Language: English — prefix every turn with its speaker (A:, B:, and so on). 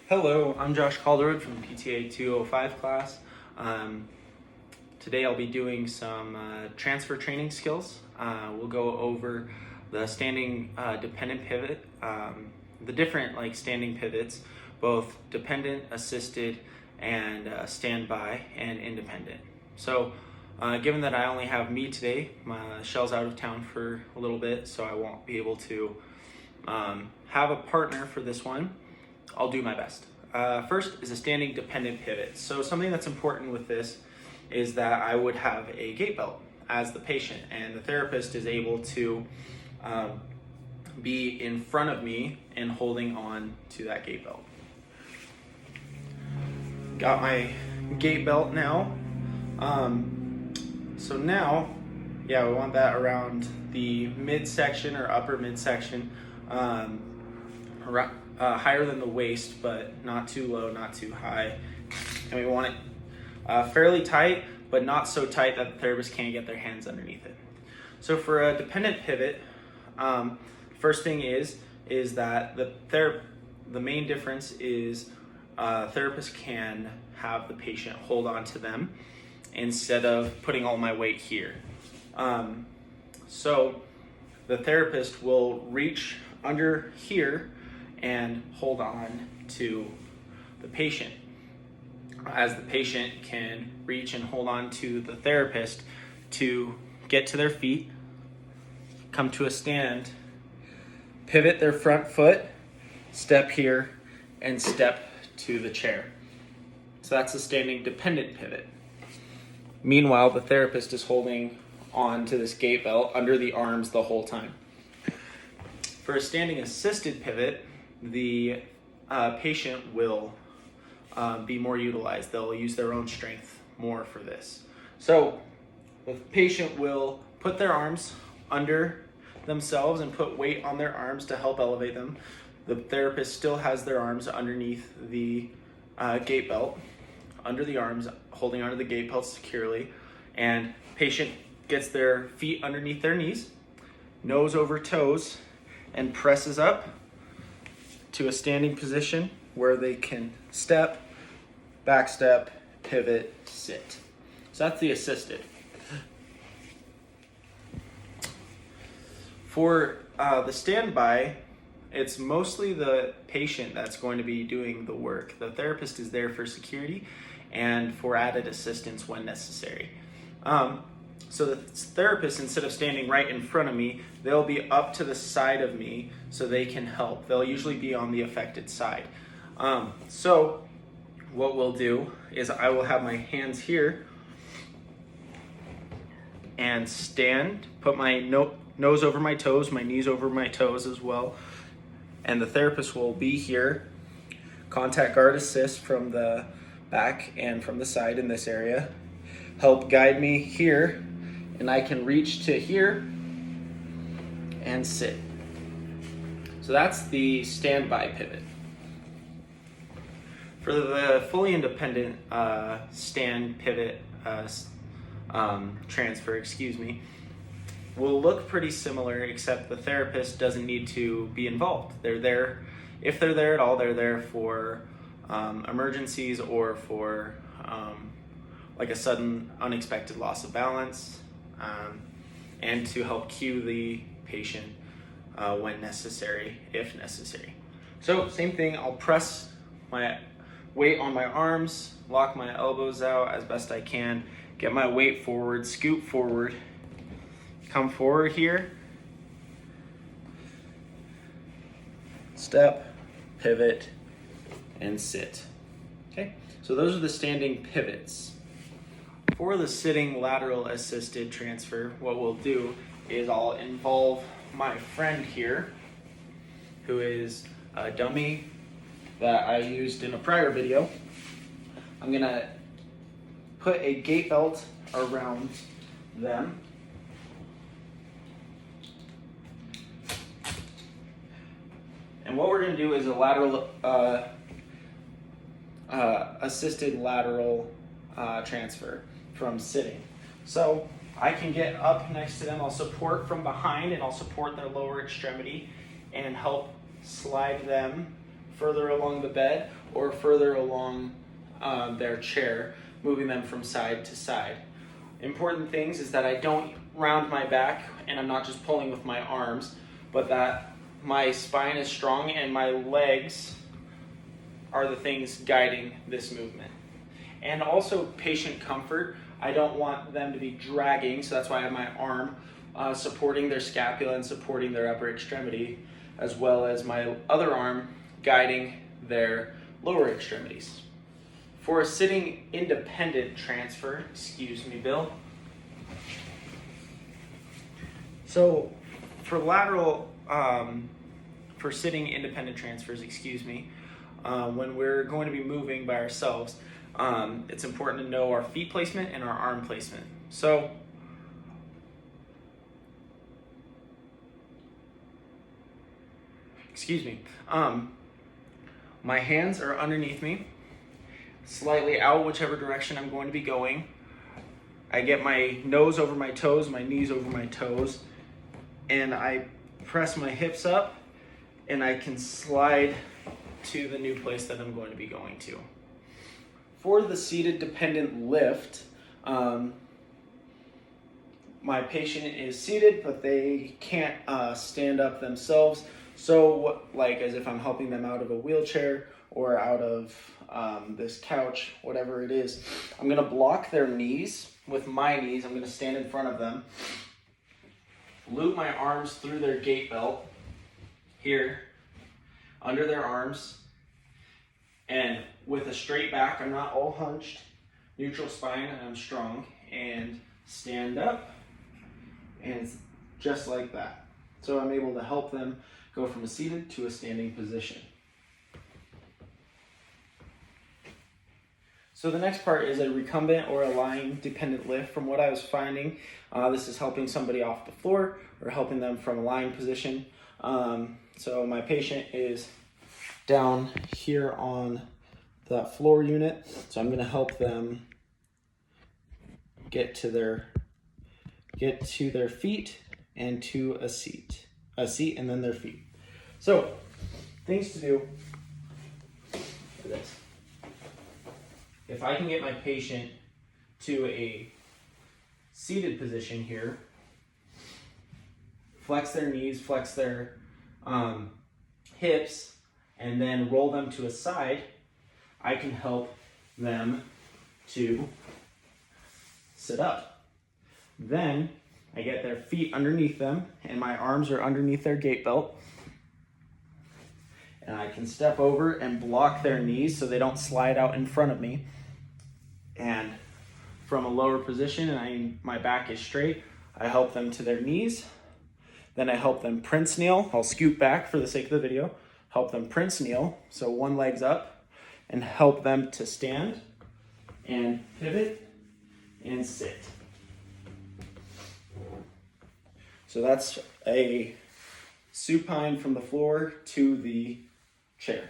A: Hello, I'm Josh Calderwood from the PTA 205 class. Today I'll be doing some transfer training skills. We'll go over the standing dependent pivot, the different standing pivots, both dependent, assisted, and standby and independent. So given that I only have me today, Michelle's out of town for a little bit, so I won't be able to have a partner for this one. I'll do my best. First is a standing dependent pivot. So something that's important with this is that I would have a gait belt as the patient, and the therapist is able to be in front of me and holding on to that gait belt. Got my gait belt now. So now, we want that around the midsection or upper midsection, higher than the waist, but not too low, not too high. And we want it fairly tight, but not so tight that the therapist can't get their hands underneath it. So for a dependent pivot, first thing is that the main difference is therapists can have the patient hold on to them instead of putting all my weight here. So the therapist will reach under here and hold on to the patient, as the patient can reach and hold on to the therapist to get to their feet, come to a stand, pivot their front foot, step here, and step to the chair. So that's a standing dependent pivot. Meanwhile, the therapist is holding on to this gait belt under the arms the whole time. For a standing assisted pivot, the patient will be more utilized. They'll use their own strength more for this. So the patient will put their arms under themselves and put weight on their arms to help elevate them. The therapist still has their arms underneath the gait belt, under the arms, holding onto the gait belt securely, and patient gets their feet underneath their knees, nose over toes, and presses up to a standing position where they can step, back step, pivot, sit. So that's the assisted. For the standby, it's mostly the patient that's going to be doing the work. The therapist is there for security and for added assistance when necessary. So the therapist, instead of standing right in front of me, they'll be up to the side of me so they can help. They'll usually be on the affected side. So what we'll do is I will have my hands here and stand, put my nose over my toes, my knees over my toes as well. And the therapist will be here, contact guard assist from the back and from the side in this area, help guide me here, and I can reach to here and sit. So that's the standby pivot. For the fully independent stand pivot transfer, will look pretty similar, except the therapist doesn't need to be involved. They're there, if they're there at all, they're there for emergencies or for like a sudden unexpected loss of balance, and to help cue the patient when necessary, if necessary. So same thing, I'll press my weight on my arms, lock my elbows out as best I can, get my weight forward, scoot forward, come forward here, step, pivot, and sit. Okay, so those are the standing pivots. For the sitting lateral assisted transfer, what we'll do is I'll involve my friend here, who is a dummy that I used in a prior video. I'm gonna put a gait belt around them. And what we're gonna do is a lateral, assisted lateral transfer from sitting. So I can get up next to them, I'll support from behind and I'll support their lower extremity and help slide them further along the bed or further along their chair, moving them from side to side. Important things is that I don't round my back and I'm not just pulling with my arms, but that my spine is strong and my legs are the things guiding this movement. And also patient comfort. I don't want them to be dragging, so that's why I have my arm supporting their scapula and supporting their upper extremity, as well as my other arm guiding their lower extremities. For a sitting independent transfer, excuse me, Bill. So for lateral, for sitting independent transfers, when we're going to be moving by ourselves, it's important to know our feet placement and our arm placement. So my hands are underneath me, slightly out whichever direction I'm going to be going. I get my nose over my toes, my knees over my toes, and I press my hips up, and I can slide to the new place that I'm going to be going to. For the seated dependent lift, my patient is seated, but they can't stand up themselves. So, like as if I'm helping them out of a wheelchair or out of this couch, whatever it is, I'm gonna block their knees with my knees. I'm gonna stand in front of them, loop my arms through their gait belt here, under their arms, and with a straight back, I'm not all hunched, neutral spine, and I'm strong, and stand up, and it's just like that. So I'm able to help them go from a seated to a standing position. So the next part is a recumbent or a lying dependent lift. From what I was finding, this is helping somebody off the floor or helping them from a lying position. So my patient is down here on the floor unit, so I'm going to help them get to their feet and to a seat and then their feet. So things to do for this. If I can get my patient to a seated position here, flex their knees, flex their hips, and then roll them to a side, I can help them to sit up. Then I get their feet underneath them and my arms are underneath their gait belt. And I can step over and block their knees so they don't slide out in front of me. And from a lower position, and my back is straight, I help them to their knees. Then I help them prince kneel. I'll scoot back for the sake of the video. Help them prince kneel, so one leg's up, and help them to stand and pivot and sit. So that's a supine from the floor to the chair.